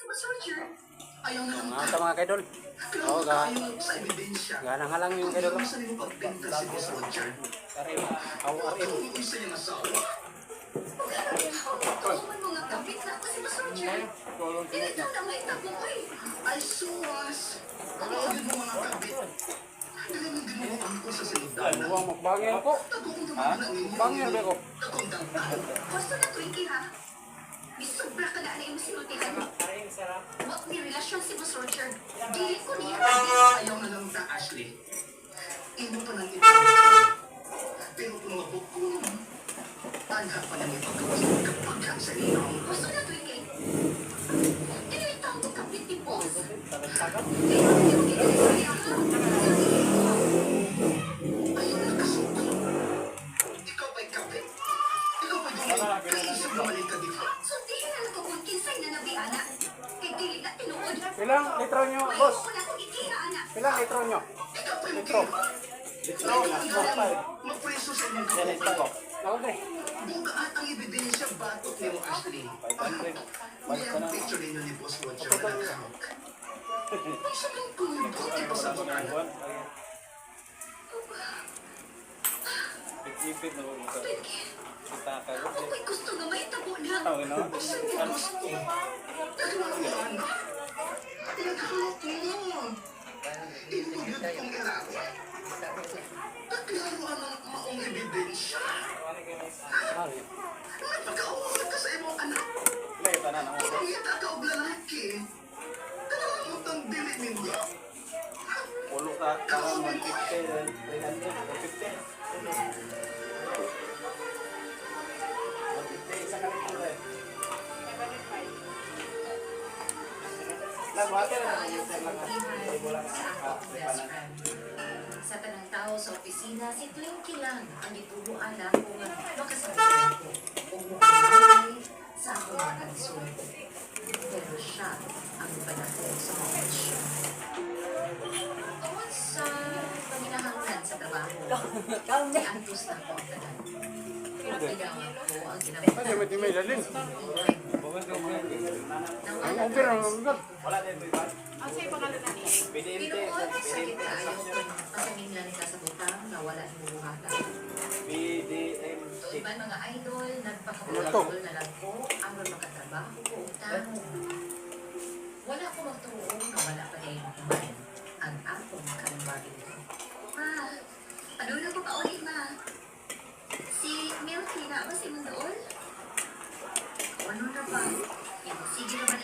Ito mga kaidol. Oo, ganang halang yung kaidol. Ay, suwas! Tawagin mo mga kabit. Dili mo ginuang ko sa silidad. Huwag magbangil ko. Ha? Bangil ba ko? Gusto na Twinkie ha? Misubra ka na yung sinutihan mo. Wag may relasyon si Boss Roger. Dili ko niya. Ayaw na lang ta, Ashley. Imo pa nang ipagod. Pero kung mabuk ko, tanda pa nang ipagod kapag ka sa iyo. Gusto na Twinkie. Inilitaw mo kapit ni Boss. Ayaw na kasuko. Ikaw ba'y kapit? Ikaw ba'y dumay? Kaisip na mali ka dito. So di na nakukun kinsay na nabiana. Kay dili na tinuod. Pilang litro nyo, boss? Wala ko ikira anak. Pilang litro nyo? Ikaw ba'y Litro. Litro na. Magpreso sa inyong kapit. Ako din. Bukaan ang ebidensya batok ni mo, Ashley. May ang picture ninyo ni Boss Roger na nagkamok. Isa lang kung buti pa sa mga anak. Ipit na mo sa kita ka. Ako'y gusto nga mahitabo na. Isa mo gusto. Nagkamok mo, anak. Nagkamok mo. Hindi mo yun kong ilawat. Naglaro ang maong ebidensya. Napagkaulat ka sa imong anak. Kinangita ka og lalaki. Kanamot ang dili ninyo. Pulo ka karang 150, 300, 150 isa ka rin ito eh. Nagwate na naman yung lang. Sa tanang tao sa opisina, si Twinkie lang ang ituruan na kung makasabi ko o mukhang sa ako mga kansulto. Pero siya ang panako sa mga isyu. Tungkol sa paminahanglan sa trabaho, may antos na ako ang tagal. Kailangan ko ang ginagawa. Ay, may dalin. Ang umpir ang umpir. Wala din ba? Ang sa'yo pangalan na niya? Pinuon sa kita ayaw ko pasanginglan ka sa butang na wala hinubuhatan. BDMC. So, iban mga idol, nagpakabulol na lang ko ang magkatrabaho ko utang. Wala ko magtuon na wala pa kayo iman ang akong kalumbarin ko. Ma, padula ko pa ulit, ma. Si Milky na ba si Mundool? Ano na ba? Sige naman